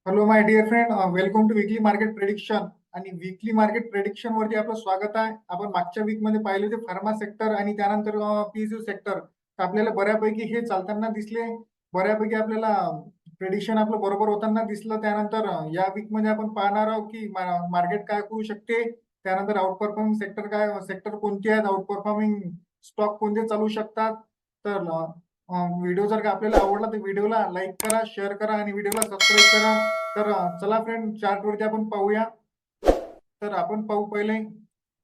Hello my dear friend, welcome to weekly market prediction. आणि weekly market prediction वरती आपलं स्वागत आहे. आपण मागच्या वीक मध्ये पाहिले होते फार्मा सेक्टर आणि त्यानंतर पीएसयू सेक्टर. आपल्याला बऱ्यापैकी हे चालताना दिसले. बऱ्यापैकी आपल्याला प्रेडिक्शन आपलं बरोबर होताना दिसलं. त्यानंतर या वीक मध्ये आपण पाहणार आहोत की मार्केट काय करू शकते. त्यानंतर आउट परफॉर्मिंग सेक्टर काय सेक्टर कोणते आहेत, आउट परफॉर्मिंग स्टॉक कोणते चालू शकतात. तर व्हिडिओ जर का आपल्याला आवडला तर व्हिडिओला लाईक करा, शेअर करा आणि व्हिडिओला सबस्क्राईब करा. तर चला फ्रेंड, चार्ट वरती आपण पाहूया. तर आपण पाहू पहिले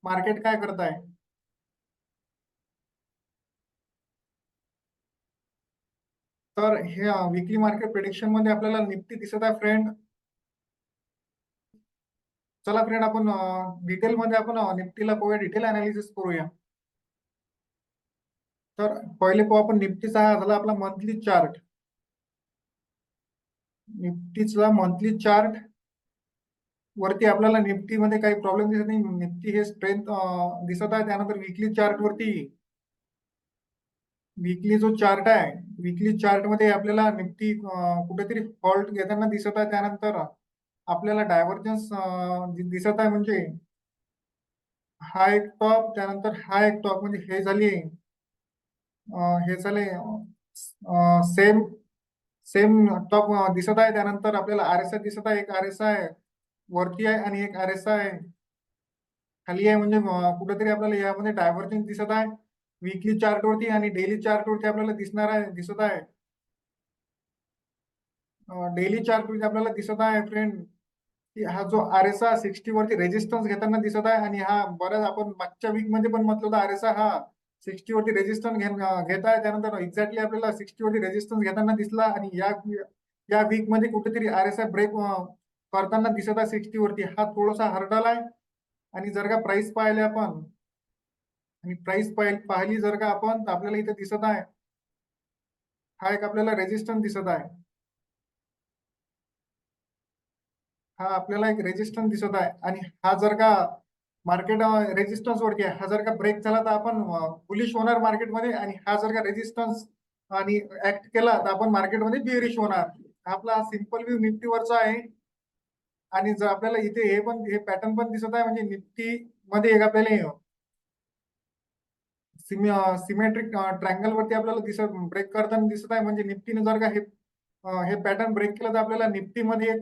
मार्केट काय करत आहे. तर हे वीकली मार्केट प्रेडिक्शन मध्ये आपल्याला निफ्टी दिसत आहे फ्रेंड. चला फ्रेंड, आपण डिटेल मध्ये आपण निफ्टीला पाहूया, डिटेल अनालिसिस करूया. तर पहिले पाहू आपण निफ्टीचा. हा झाला आपला मंथली चार्ट. निफ्टीचा मंथली चार्ट वरती आपल्याला निफ्टी मध्ये काही प्रॉब्लेम दिसत नाही. निफ्टी हे स्ट्रेंथ दिसत आहे. त्यानंतर वीकली चार्ट वरती, वीकली जो चार्ट आहे, वीकली चार्ट मध्ये आपल्याला निफ्टी कुठेतरी फॉल्ट घेताना दिसत आहे. त्यानंतर आपल्याला डायव्हर्जन्स दिसत आहे. म्हणजे हा एक टॉप, त्यानंतर हा एक टॉप, म्हणजे हे झाली हे झाले सेम सेम टॉप दिसत आहे. त्यानंतर आपल्याला आर एस आय दिसत आहे. एक आर एस आय वरती आहे आणि एक आर एस आय खाली आहे. म्हणजे कुठेतरी आपल्याला यामध्ये डायव्हर्जन्स दिसत आहे वीकली चार्ट वरती. आणि डेली चार्ट वरती आपल्याला दिसत आहे. डेली चार्ट वरती आपल्याला दिसत आहे फ्रेंड की हा जो आर एस आय 60 वरती रेजिस्टन्स घेताना दिसत आहे. आणि हा बऱ्याच आपण मागच्या वीक मध्ये पण म्हटलं होतं आर एस आय हा 60 वरती रेजिस्टन्स घेत आहे. त्यानंतर एक्झॅक्टली आपल्याला 60 वरती रेजिस्टन्स घेताना दिसला. आणि या वीक मध्ये कुठेतरी आर एस आय ब्रेक करताना दिसत आहे 60 वरती. हा थोडासा हर्डल आहे. आणि जर का प्राइस पाहिले आपण, आणि प्राइस पाहिली जर का आपण, तर आपल्याला इथे दिसत आहे हा एक आपल्याला रेजिस्टन्स दिसत आहे. हा आपल्याला एक रेजिस्टन्स दिसत आहे. आणि हा जर का मार्केट रेजिस्टन्स वरती आहे, हा जर का ब्रेक झाला तर आपण बुलिश होणार मार्केटमध्ये. आणि हा जर का रेजिस्टन्स आणि ऍक्ट केला तर आपण मार्केटमध्ये बिअरिश होणार. आपला सिंपल व्ह्यू निफ्टीवरचा आहे. आणि जर आपल्याला इथे हे पॅटर्न पण दिसत आहे, म्हणजे निफ्टी मध्ये एक आपल्याला सिमेट्रिक ट्रायंगल वरती आपल्याला ब्रेक करताना दिसत आहे. म्हणजे निफ्टीने जर का हे पॅटर्न ब्रेक केलं तर आपल्याला निफ्टीमध्ये एक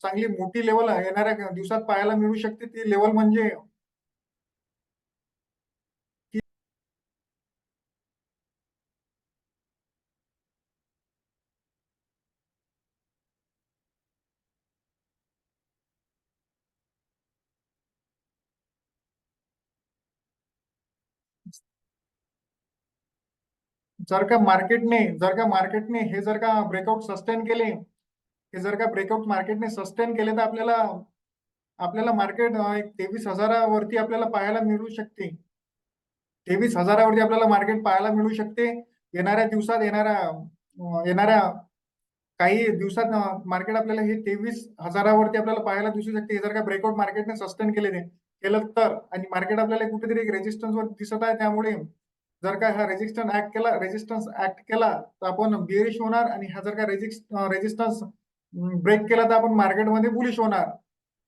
चांगली मोठी लेवल येणाऱ्या दिवसात पाहायला मिळू शकते. ती लेवल म्हणजे जर का मार्केटने हे जर का ब्रेकआउट सस्टेन केले, हे जर का ब्रेकआउट मार्केटने सस्टेन केले, तर आपल्याला आपल्याला मार्केट एक 23,000वरती आपल्याला पाहायला मिळू शकते. 23,000वरती आपल्याला मार्केट पाहायला मिळू शकते. येणाऱ्या दिवसात, येणाऱ्या काही दिवसात मार्केट आपल्याला हे 23,000वरती आपल्याला पाहायला दिसू शकते. हे जर का ब्रेकआउट मार्केटने सस्टेन केलं तर. आणि मार्केट आपल्याला कुठेतरी एक रेजिस्टन्स वर दिसत आहे. त्यामुळे जर का हा रेजिस्टन्स ऍक्ट केला तर आपण बिअरिश होणार. आणि हा जर का रेजिस्टन्स ब्रेक केला तर आपण मार्केटमध्ये बुलिश होणार.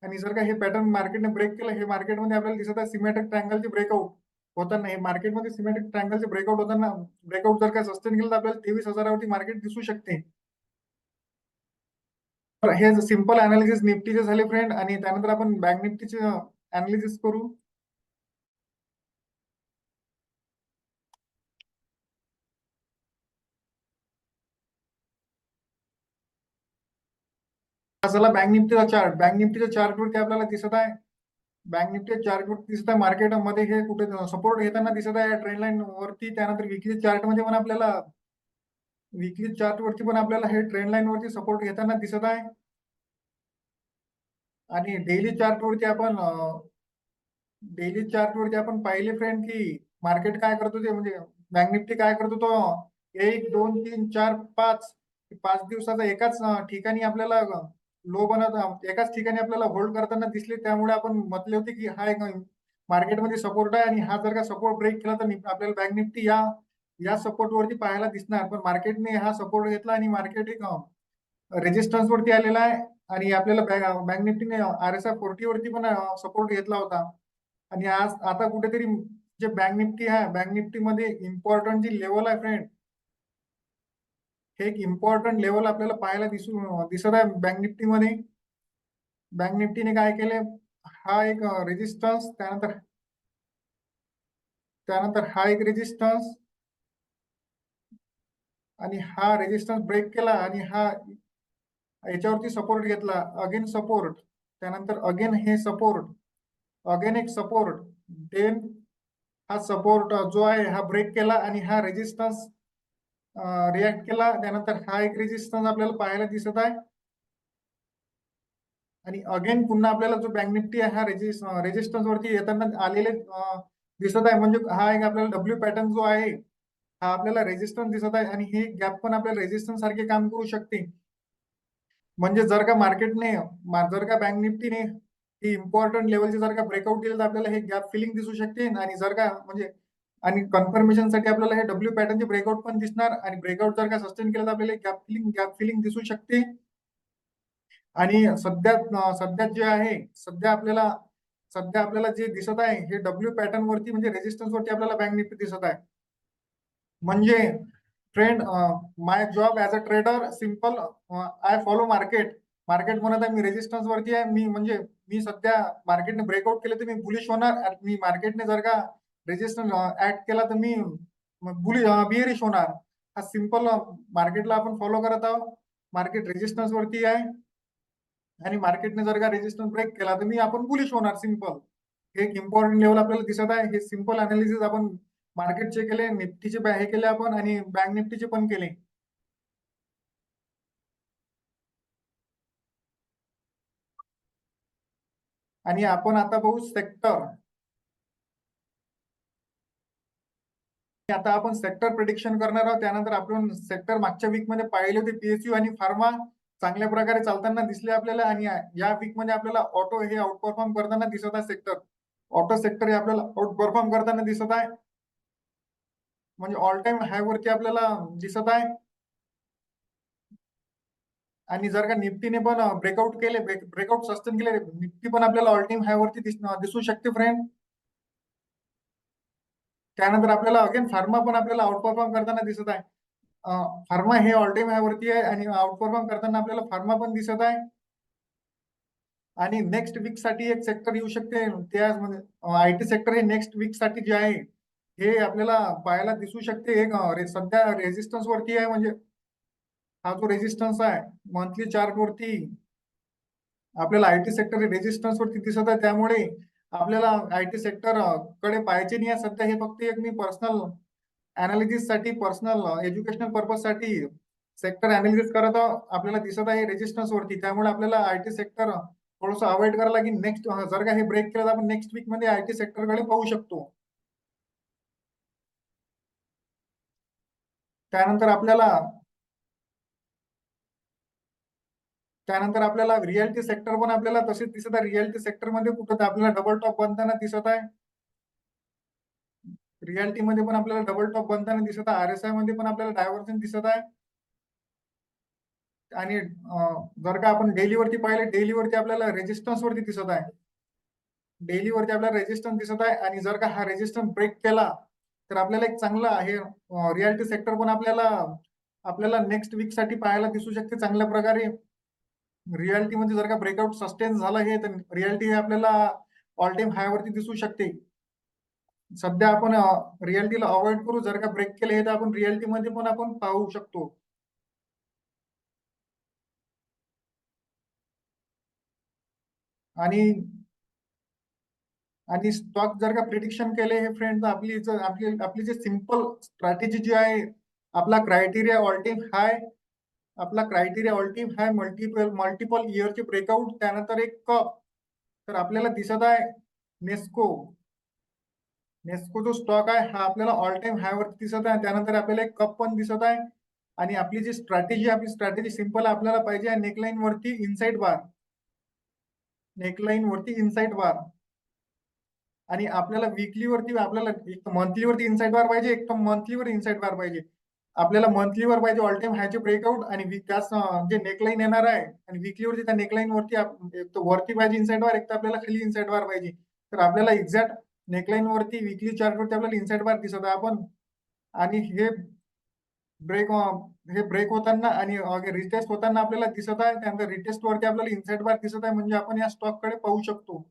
आणि जर का हे पॅटर्न मार्केटने ब्रेक केलं, हे मार्केटमध्ये आपल्याला दिसत आहे सिमेट्रिक ट्रायंगलचे ब्रेकआउट होताना. हे मार्केटमध्ये सिमेट्रिक ट्रायंगलचे ब्रेकआउट होताना, ब्रेकआउट जर का सस्टेन केलं तर आपल्याला 23,000वरती मार्केट दिसू शकते. तर हे सिंपल अनालिसिस निफ्टीचे झाले फ्रेंड. आणि त्यानंतर आपण बँक निफ्टीचे अनालिसिस करू. चला बँक निफ्टीचा चार्ट. बँक निफ्टीच्या चार्ट वरती आपल्याला दिसत आहे, बँक निफ्टी चार्ट वरती दिसत आहे मार्केटमध्ये हे कुठे सपोर्ट घेताना दिसत आहे ट्रेंड लाईन वरती. त्यानंतर वीकली चार्ट वरती पण आपल्याला हे ट्रेंड लाईन वरती सपोर्ट घेताना दिसत आहे. आणि डेली चार्ट वरती आपण पाहिले फ्रेंड की मार्केट काय करतो ते, म्हणजे बँक निफ्टी काय करतो तो 1 2 3 4 5 5 दिवसाचा एकाच ठिकाणी आपल्याला एकाच ठिकाणी आपल्याला होल्ड करताना दिसले. त्यामुळे आपण म्हटले होते की हा एक मार्केटमध्ये सपोर्ट आहे. आणि हा जर का सपोर्ट ब्रेक केला तर आपल्याला बँक निफ्टी या या सपोर्ट वरती पाहायला दिसणार. पण मार्केटने हा सपोर्ट घेतला आणि मार्केट एक रेजिस्टन्स वरती आलेला आहे. आणि आपल्याला बँक निफ्टीने RSI 40 वरती पण सपोर्ट घेतला होता. आणि आज आता कुठेतरी जे बँक निफ्टी आहे, बँक निफ्टी मध्ये इम्पॉर्टंट जी लेवल आहे फ्रेंड, हे एक इम्पॉर्टंट लेवल आपल्याला पाहायला दिसत आहे बँक निफ्टी मध्ये. बँक निफ्टीने काय केले, हा एक रेजिस्टन्स, त्यानंतर त्यानंतर हा एक रेजिस्टन्स, आणि हा रेजिस्टन्स ब्रेक केला, आणि हा याच्यावरती सपोर्ट घेतला, अगेन सपोर्ट, त्यानंतर अगेन हे सपोर्ट, अगेन एक सपोर्ट, देन हा सपोर्ट जो आहे हा ब्रेक केला, आणि हा रेजिस्टन्स रिॲक्ट केला, त्यानंतर हा एक रेजिस्टन्स आपल्याला पाहायला दिसत आहे. आणि अगेन पुन्हा आपल्याला जो बँक निफ्टी आहे हा रेजिस्टन्स वरती येताना आलेले दिसत आहे. म्हणजे हा एक आपल्याला डब्ल्यू पॅटर्न जो आहे हा आपल्याला रेजिस्टन्स दिसत आहे, आणि हे गॅप पण आपल्याला रेजिस्टन्स सारखे काम करू शकते. म्हणजे जर का मार्केटने, जर का बँक निफ्टीने ही इम्पॉर्टंट लेवलचे जर का ब्रेकआउट केलं तर आपल्याला हे गॅप फिलिंग दिसू शकते. आणि जर का म्हणजे आणि कन्फर्मेशन साठी आपल्याला हे डब्ल्यू पॅटर्नचे ब्रेकआउट पण दिसणार, आणि ब्रेकआउट जर का सस्टेन केलं तर आपल्याला गॅप फिलिंग दिसू शकते. आणि सध्या जे आहे, सध्या आपल्याला जे दिसत आहे हे डब्ल्यू पॅटर्न वरती, म्हणजे रेजिस्टन्स वरती आपल्याला बँक निफ्टी दिसत आहे. म्हणजे trend, my job as a trader simple, I follow market. Market म्हणत आहे मी रेजिस्टन्स वरती आहे, मी सध्या मार्केटने ब्रेकआउट केले तर मी बुलिश होणार, आणि मी मार्केटने जर का रेजिस्टन्स ऍक्ट केला तर मी बिअरिश होणार. हा सिम्पल मार्केटला आपण फॉलो करत आहोत. मार्केट रेजिस्टन्स वरती आहे, आणि मार्केटने जर का रेजिस्टन्स ब्रेक केला तर आपण बुलिश होणार, सिम्पल. हे एक इम्पॉर्टंट लेवल आपल्याला दिसत आहे. हे सिम्पल अनालिसिस आपण मार्केटचे केले, निफ्टीचे हे केले आपण, आणि बँक निफ्टीचे पण केले. आणि आपण आता बघू सेक्टर. आता आपण सेक्टर प्रिडिक्शन करणार आहोत. त्यानंतर आपण सेक्टर मागच्या वीक मध्ये पाहिले होते, PSU आणि फार्मा चांगल्या प्रकारे चालताना दिसले आपल्याला. आणि या वीक मध्ये आपल्याला ऑटो हे आउट परफॉर्म करताना दिसत आहे. सेक्टर ऑटो सेक्टर हे आपल्याला आउट परफॉर्म करताना दिसत आहे, म्हणजे ऑल टाइम हाय वरती आपल्याला दिसत आहे. आणि जर का निफ्टीने पण ब्रेकआउट सस्टेन केले, निफ्टी पण आपल्याला ऑल टाइम हाय वरती दिसू शकते फ्रेंड. त्यानंतर आपल्याला अगेन फार्मा पण आपल्याला आउट परफॉर्म करताना दिसत आहे. फार्मा हे ऑल टाइम हाय वरती आहे, आणि आउट परफॉर्म करताना आपल्याला फार्मा पण दिसत आहे. आणि नेक्स्ट वीक साठी एक सेक्टर येऊ शकते, त्या म्हणजे IT सेक्टर हे नेक्स्ट वीक साठी जे आहे हे आपल्याला पाहायला दिसू शकते. एक सध्या रेजिस्टन्स वरती आहे, म्हणजे हा जो रेजिस्टन्स आहे मंथली चार्ट वरती आपल्याला IT सेक्टर रेजिस्टन्स वरती दिसत आहे. त्यामुळे आपल्याला IT सेक्टर कडे पाहायचे नाही आहे सध्या. हे फक्त एक मी पर्सनल अनालिसिस साठी, पर्सनल एज्युकेशनल पर्पज साठी सेक्टर अनालिसिस करत आपल्याला दिसत आहे रेजिस्टन्स वरती. त्यामुळे आपल्याला IT सेक्टर थोडस अवॉइड करायला लागेल. नेक्स्ट जर का हे ब्रेक केलं तर आपण नेक्स्ट वीक मध्ये IT सेक्टर कडे पाहू शकतो. त्यानंतर आपल्याला रिअल्टी सेक्टर पण आपल्याला तसेच दिसत आहे. रिअल्टी सेक्टर मध्ये कुठं आपल्याला डबल टॉप बनताना दिसत आहे. रिअल्टी मध्ये पण आपल्याला डबल टॉप बनताना दिसत आहे. RSI मध्ये पण आपल्याला डायव्हर्जन दिसत आहे. आणि जर का आपण डेली वरती पाहिले, डेली वरती आपल्याला रेजिस्टन्स वरती दिसत आहे. डेली वरती आपल्याला रेजिस्टन्स दिसत आहे, आणि जर का हा रेजिस्टन्स ब्रेक केला तर आपल्याला एक चांगला आहे रिअल्टी सेक्टर पण आपल्याला आपल्याला नेक्स्ट वीक साठी पाहायला दिसू शकते चांगल्या प्रकारे. रिअल्टी मध्ये जर का ब्रेकआउट सस्टेन झालं हे, तर रिअल्टी हे आपल्याला ऑल टाइम हाय वरती दिसू शकते. सध्या आपण रिअल्टीला अवॉइड करू. जर का ब्रेक केले तर आपण रिअल्टी मध्ये पण आपण पाहू शकतो. आणि आणि स्टॉक जर का प्रिडिक्शन केले हे फ्रेंड, तर आपली जे सिंपल स्ट्रॅटेजी जी आहे, आपला क्रायटेरिया ऑल टाइम हाय, मल्टिपल मल्टिपल इयरचे ब्रेकआउट, त्यानंतर एक कप. तर आपल्याला दिसत आहे नेस्को. नेस्को जो स्टॉक आहे हा आपल्याला ऑल टाइम हाय वरती दिसत आहे. त्यानंतर आपल्याला एक कप पण दिसत आहे. आणि आपली स्ट्रॅटेजी सिंपल आपल्याला पाहिजे, नेकलाईन वरती इनसाइड बार, आणि आपल्याला वीकली वरती, आपल्याला एक मंथली वरती इनसाइड बार पाहिजे, एक तर मंथलीवर इनसाइड बार पाहिजे. आपल्याला मंथलीवर पाहिजे ऑल टाइम हायचे ब्रेकआउट आणि त्याच जे नेकलाईन येणार आहे आणि विकलीवरती त्या नेकलाईन वरती एक तर वरती पाहिजे इनसाइड बार, एक तर आपल्याला खाली इनसाइड बार पाहिजे. तर आपल्याला एक्झॅक्ट नेकलाईन वरती विकली चार्ट वरती आपल्याला इनसाइड बार दिसत आहे आपण. आणि ब्रेक हे ब्रेक होताना आणि रिटेस्ट होताना आपल्याला दिसत आहे. त्यानंतर रिटेस्ट वरती आपल्याला इनसाइड बार दिसत आहे, म्हणजे आपण या स्टॉक कडे पाहू शकतो.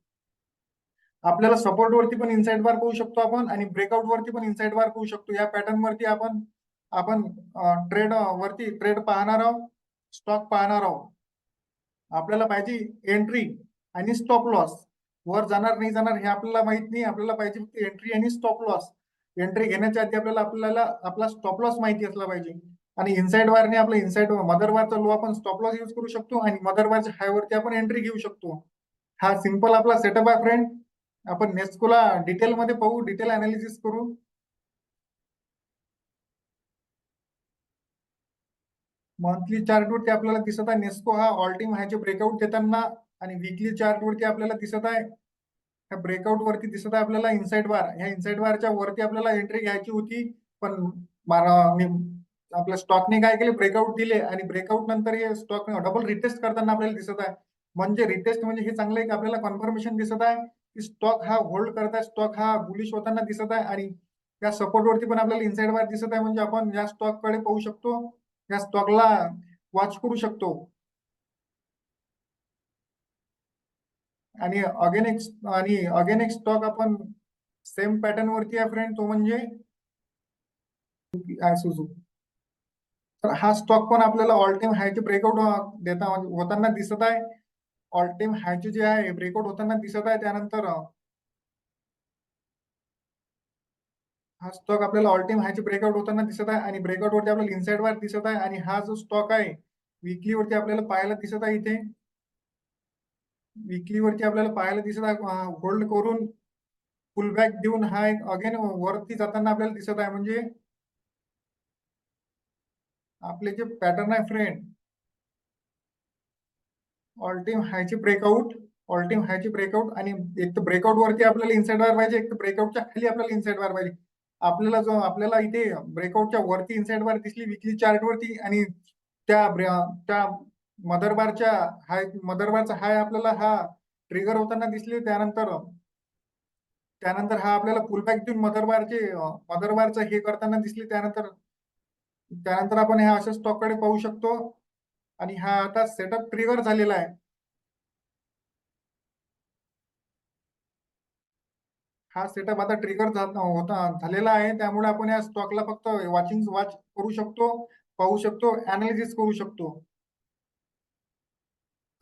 आपल्याला सपोर्ट वरती पण इनसाइड बार पाहू शकतो आपण आणि ब्रेकआउट वरती पण इनसाइड बार पाहू शकतो. या पॅटर्न वरती आपण आपण ट्रेड वरती ट्रेड पाहणार आहोत, स्टॉक पाहणार आहोत. आपल्याला पाहिजे एंट्री आणि स्टॉप लॉस. वर जाणार नाही जाणार हे आपल्याला माहित नाही, आपल्याला पाहिजे फक्त एंट्री आणि स्टॉप लॉस. एंट्री घेण्याच्या आधी आपल्याला आपला स्टॉप लॉस माहिती असला पाहिजे. आणि इनसाइड वारने आपला इनसाइड मदर वारचा लो आपण स्टॉप लॉस यूज करू शकतो आणि मदर वारच्या हाय वरती आपण एंट्री घेऊ शकतो. हा सिंपल आपला सेटअप आहे फ्रेंड. आपण नेस्कोला डिटेल मध्ये पाहू, डिटेल अनालिसिस करू. मंथली चार्ट वरती आपल्याला दिसत आहे नेस्को हा ऑल टाइम हायचे ब्रेकआउट देताना आणि वीकली चार्ट वरती आपल्याला दिसत आहे ह्या ब्रेकआउट वरती दिसत आहे आपल्याला इनसाइड बार. ह्या इनसाइड बारच्या वरती आपल्याला एंट्री घ्यायची होती, पण मी आपल्या स्टॉकने काय केले, ब्रेकआउट दिले आणि ब्रेकआउट नंतर हे स्टॉक डबल रिटेस्ट करताना आपल्याला दिसत आहे. म्हणजे रिटेस्ट म्हणजे हे चांगलं आहे की आपल्याला कन्फर्मेशन दिसत आहे की स्टॉक हा होल्ड करत आहे, स्टॉक हा बुलिश होताना दिसत आहे. आणि त्या सपोर्ट वरती पण आपल्याला इनसाइड बार दिसत आहे, म्हणजे आपण या स्टॉक कडे पाहू शकतो, या स्टॉकला वॉच करू शकतो. आणि अगेन एक स्टॉक आपण सेम पॅटर्न वरती आहे फ्रेंड, तो म्हणजे सुझुकी. तर हा स्टॉक पण आपल्याला ऑल टाइम हायचे ब्रेकआउट देता होताना दिसत आहे. ऑल टाइम हायचे जे आहे ब्रेकआउट होताना दिसत आहे. त्यानंतर हा स्टॉक आपल्याला ऑल टाइम हायचे ब्रेकआउट होताना दिसत आहे आणि ब्रेकआउट वरती आपल्याला इनसाइड वर दिसत आहे. आणि हा जो स्टॉक आहे विकली वरती आपल्याला पाहायला दिसत आहे, इथे विकली वरती आपल्याला पाहायला दिसत आहे होल्ड करून पुल बॅक देऊन हा एक अगेन वरती जाताना आपल्याला दिसत आहे. म्हणजे आपले जे पॅटर्न आहे फ्रेंड, ऑल टाइम हायचे ब्रेकआउट, ऑल टाइम हायचे ब्रेकआउट आणि एक तर ब्रेकआउट वरती आपल्याला इनसाइड बार पाहिजे, एक तर ब्रेकआउटच्या खाली आपल्याला इनसाइड बार पाहिजे. आपल्याला इथे ब्रेकआउटच्या वरती इनसाइड बार दिसली विकली चार्ट वरती आणि त्या मदरबारचा हाय आपल्याला हा ट्रिगर होताना दिसली. त्यानंतर हा आपल्याला पुलबॅक देऊन मदरबारचं हे करताना दिसली. त्यानंतर आपण ह्या अशा स्टॉक कडे पाहू शकतो. आणि हा आता सेटअप ट्रिगर झालेला आहे. हा सेटअप आता ट्रिगर झालेला आहे, त्यामुळे आपण या स्टॉकला फक्त वॉच करू शकतो, पाहू शकतो, अनालिसिस करू शकतो.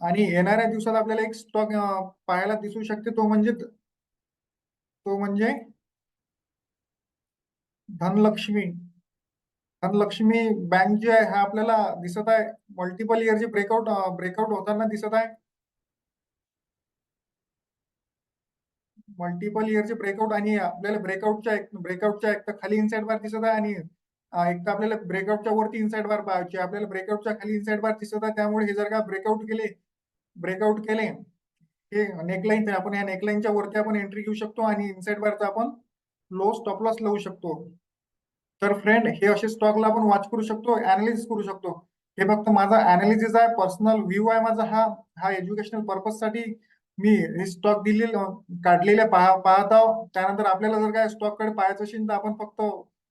आणि येणाऱ्या दिवसात आपल्याला एक स्टॉक पाहायला दिसू शकते, तो म्हणजे धनलक्ष्मी. धनलक्ष्मी बँक जी आहे हा आपल्याला दिसत आहे मल्टिपल इयरचे ब्रेकआउट होताना दिसत आहे. मल्टिपल इयरचे ब्रेकआउट आणि आपल्याला ब्रेकआउटच्या एक तर खाली इनसाइड बार दिसत आहे आणि एक तर आपल्याला ब्रेकआउटच्या वरती इनसाइड बार पाहायची, आपल्याला ब्रेकआउटच्या खाली इनसाइड बार दिसत आहे. त्यामुळे हे जर का ब्रेकआउट केले हे नेकलाईन, आपण या नेकलाईनच्या वरती आपण एंट्री घेऊ शकतो आणि इनसाइड बारचा आपण लो स्टॉप लॉस लावू शकतो. तर फ्रेंड हे असे स्टॉकला आपण वॉच करू शकतो, अनालिसिस करू शकतो. हे फक्त माझा अनालिसिस आहे, पर्सनल व्ह्यू आहे माझा. हा हा एज्युकेशनल पर्पज साठी मी हे स्टॉक काढलेले पाहत आहोत. त्यानंतर आपल्याला जर काय स्टॉक कडे पाहायचं असेल तर आपण फक्त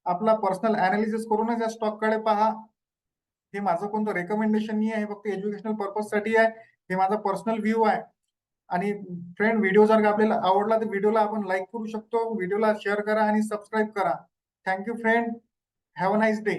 आपला पर्सनल अनालिसिस करूनच या स्टॉक कडे पहा. हे माझं कोणतं रेकमेंडेशन नाही आहे, फक्त एज्युकेशनल पर्पज साठी आहे. हे माझा पर्सनल व्ह्यू आहे. आणि फ्रेंड व्हिडिओ जर का आपल्याला आवडला तर व्हिडिओला आपण लाईक करू शकतो, व्हिडिओला शेअर करा आणि सबस्क्राईब करा. Thank you friend, have a nice day.